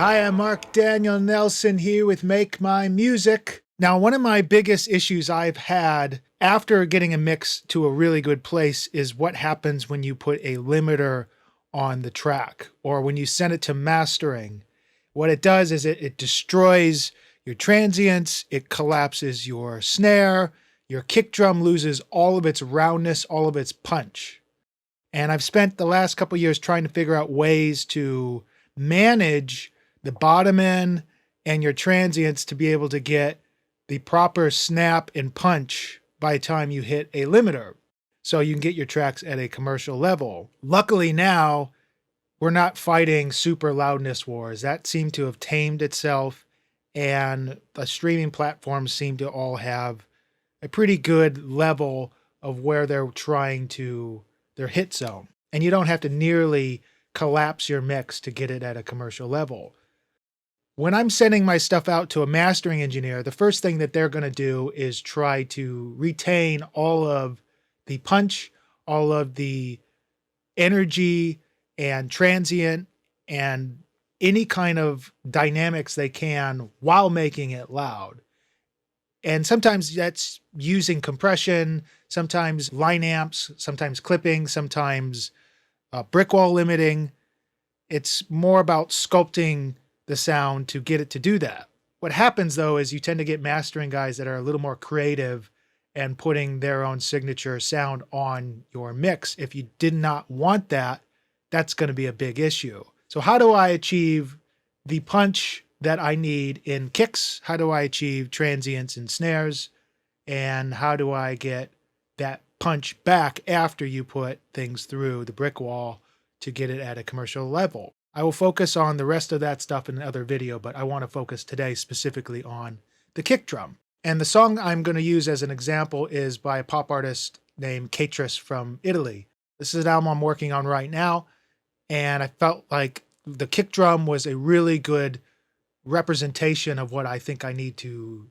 Hi, I'm Marc Daniel Nelson here with MakeMineMusic. Now, one of my biggest issues I've had after getting a mix to a really good place is what happens when you put a limiter on the track or when you send it to mastering. What it does is it destroys your transients, it collapses your snare, your kick drum loses all of its roundness, all of its punch. And I've spent the last couple of years trying to figure out ways to manage the bottom end and your transients to be able to get the proper snap and punch by the time you hit a limiter, so you can get your tracks at a commercial level. Luckily now, we're not fighting super loudness wars. That seemed to have tamed itself, and the streaming platforms seem to all have a pretty good level of where they're trying to, their hit zone. And you don't have to nearly collapse your mix to get it at a commercial level. When I'm sending my stuff out to a mastering engineer, the first thing that they're going to do is try to retain all of the punch, all of the energy and transient and any kind of dynamics they can while making it loud. And sometimes that's using compression, sometimes line amps, sometimes clipping, sometimes brick wall limiting. It's more about sculpting the sound to get it to do that. What happens though is you tend to get mastering guys that are a little more creative and putting their own signature sound on your mix. If you did not want that, that's going to be a big issue. So how do I achieve the punch that I need in kicks? How do I achieve transients and snares? And how do I get that punch back after you put things through the brick wall to get it at a commercial level? I will focus on the rest of that stuff in another video, but I want to focus today specifically on the kick drum. And the song I'm going to use as an example is by a pop artist named Katres from Italy. This is an album I'm working on right now, and I felt like the kick drum was a really good representation of what I think I need to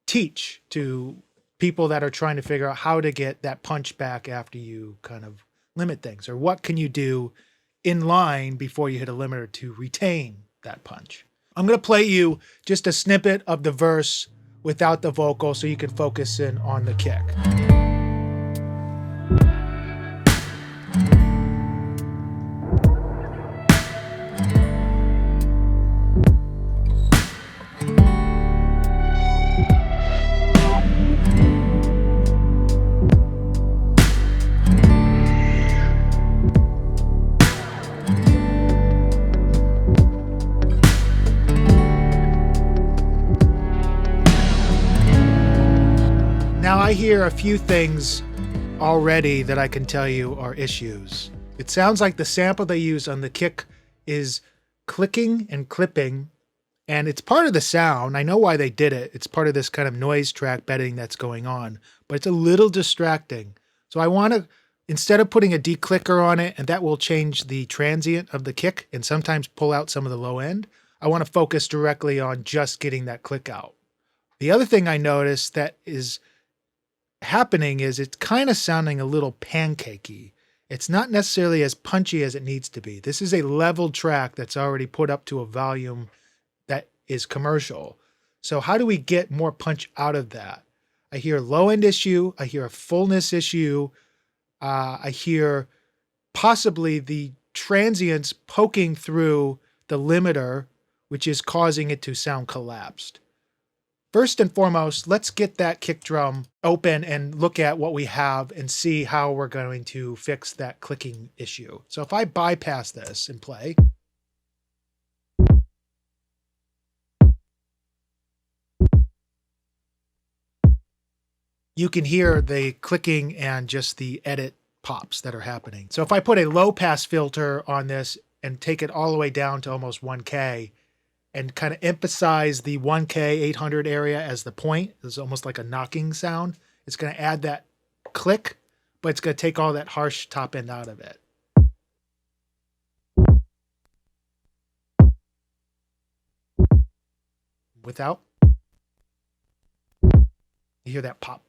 teach to people that are trying to figure out how to get that punch back after you kind of limit things, or what can you do in line before you hit a limiter to retain that punch. I'm going to play you just a snippet of the verse without the vocal so you can focus in on the kick. Now I hear a few things already that I can tell you are issues. It sounds like the sample they use on the kick is clicking and clipping, and it's part of the sound. I know why they did it. It's part of this kind of noise track bedding that's going on, but it's a little distracting. So I want to, instead of putting a declicker on it, and that will change the transient of the kick and sometimes pull out some of the low end, I want to focus directly on just getting that click out. The other thing I noticed that is happening is it's kind of sounding a little pancakey. It's not necessarily as punchy as it needs to be. This is a leveled track that's already put up to a volume that is commercial. So how do we get more punch out of that? I hear low end issue. I hear a fullness issue. I hear possibly the transients poking through the limiter, which is causing it to sound collapsed. First and foremost, let's get that kick drum open and look at what we have and see how we're going to fix that clicking issue. So if I bypass this and play, you can hear the clicking and just the edit pops that are happening. So if I put a low pass filter on this and take it all the way down to almost 1K, and kind of emphasize the 1K 800 area as the point. It's almost like a knocking sound. It's going to add that click, but it's going to take all that harsh top end out of it. Without, you hear that pop.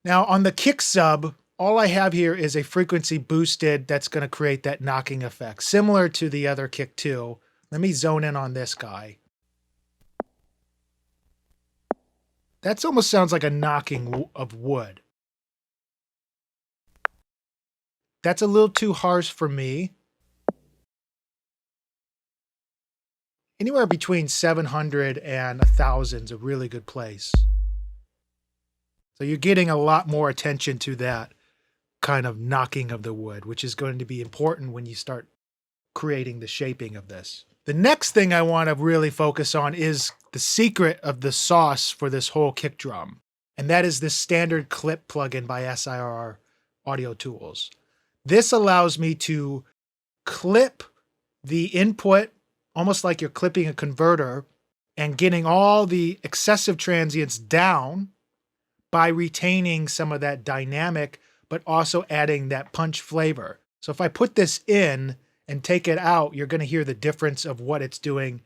Now on the kick sub, all I have here is a frequency boosted that's going to create that knocking effect, similar to the other kick too. Let me zone in on this guy. That almost sounds like a knocking of wood. That's a little too harsh for me. Anywhere between 700 and 1,000 is a really good place. So you're getting a lot more attention to that kind of knocking of the wood, which is going to be important when you start creating the shaping of this. The next thing I want to really focus on is the secret of the sauce for this whole kick drum. And that is this standard clip plugin by SIR Audio Tools. This allows me to clip the input almost like you're clipping a converter and getting all the excessive transients down by retaining some of that dynamic, but also adding that punch flavor. So if I put this in and take it out, you're going to hear the difference of what it's doing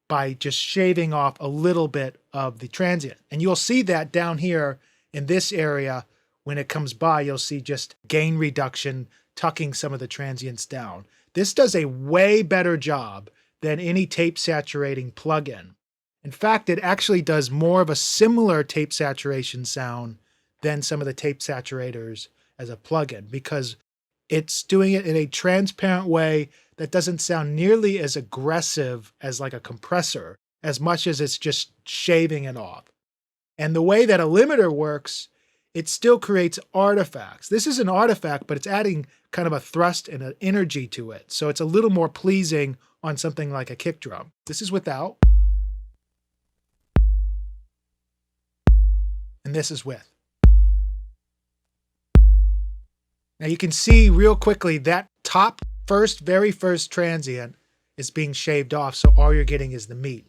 by just shaving off a little bit of the transient. And you'll see that down here in this area, when it comes by, you'll see just gain reduction, tucking some of the transients down. This does a way better job than any tape saturating plugin. In fact, it actually does more of a similar tape saturation sound than some of the tape saturators as a plugin, because it's doing it in a transparent way that doesn't sound nearly as aggressive as like a compressor, as much as it's just shaving it off. And the way that a limiter works, it still creates artifacts. This is an artifact, but it's adding kind of a thrust and an energy to it. So it's a little more pleasing on something like a kick drum. This is without. And this is with. Now you can see real quickly that top very first transient is being shaved off, so all you're getting is the meat.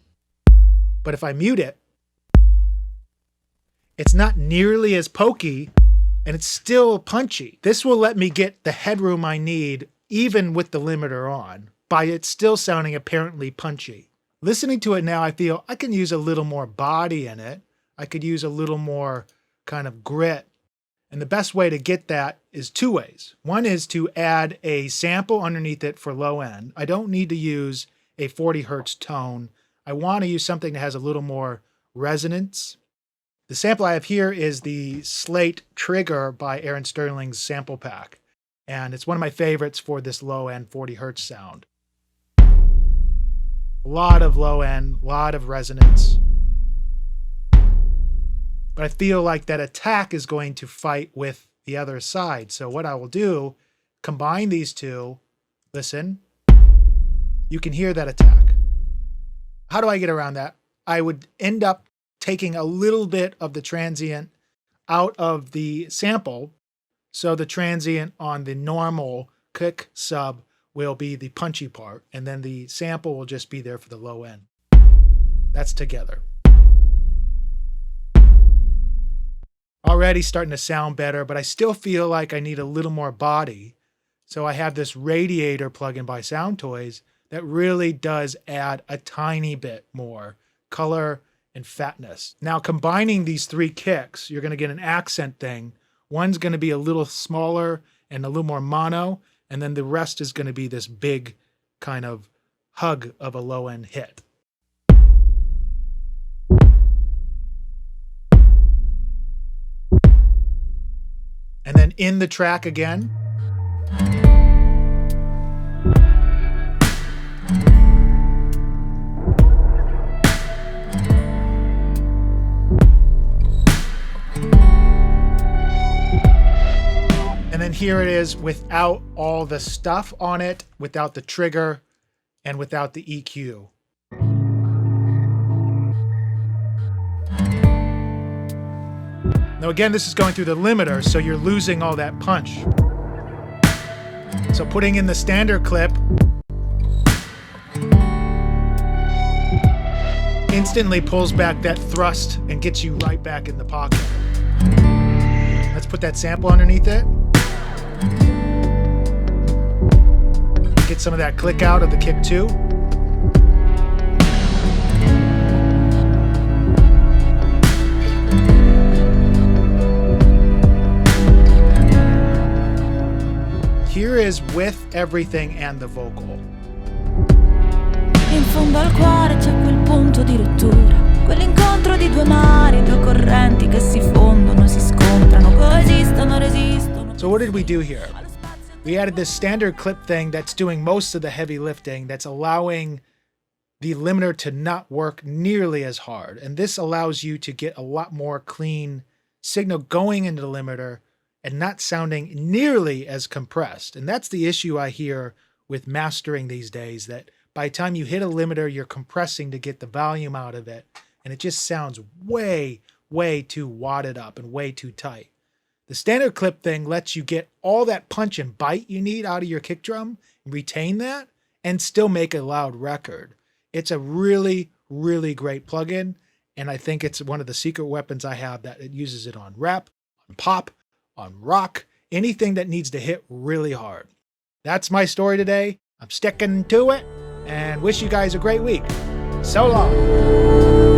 But if I mute it, it's not nearly as pokey, and it's still punchy. This will let me get the headroom I need, even with the limiter on, by it still sounding apparently punchy. Listening to it now, I feel I can use a little more body in it. I could use a little more kind of grit. And the best way to get that is two ways. One is to add a sample underneath it for low end. I don't need to use a 40 hertz tone. I want to use something that has a little more resonance. The sample I have here is the Slate Trigger by Aaron Sterling's sample pack. And it's one of my favorites for this low end 40 hertz sound. A lot of low end, a lot of resonance. But I feel like that attack is going to fight with the other side. So what I will do, combine these two, listen, you can hear that attack. How do I get around that? I would end up taking a little bit of the transient out of the sample. So the transient on the normal kick sub will be the punchy part, and then the sample will just be there for the low end. That's together. Already starting to sound better, but I still feel like I need a little more body. So I have this Radiator plugin by Sound Toys that really does add a tiny bit more color and fatness. Now combining these three kicks, you're going to get an accent thing. One's going to be a little smaller and a little more mono, and then the rest is going to be this big kind of hug of a low end hit. And then in the track again. And then here it is without all the stuff on it, without the trigger, and without the EQ. Now again, this is going through the limiter, so you're losing all that punch. So putting in the standard clip instantly pulls back that thrust and gets you right back in the pocket. Let's put that sample underneath it. Get some of that click out of the kick too. is with everything and the vocal. In fondo al cuore c'è quel punto di rottura, quell'incontro di due mari, due correnti che si fondono, si scontrano, coesistono, resistono. So what did we do here? We added this standard clip thing that's doing most of the heavy lifting, that's allowing the limiter to not work nearly as hard. And this allows you to get a lot more clean signal going into the limiter and not sounding nearly as compressed. And that's the issue I hear with mastering these days, that by the time you hit a limiter, you're compressing to get the volume out of it. And it just sounds way, way too wadded up and way too tight. The standard clip thing lets you get all that punch and bite you need out of your kick drum and retain that and still make a loud record. It's a really, really great plugin. And I think it's one of the secret weapons I have, that it uses it on rap, on pop, on rock, anything that needs to hit really hard. That's my story today. I'm sticking to it and wish you guys a great week. So long.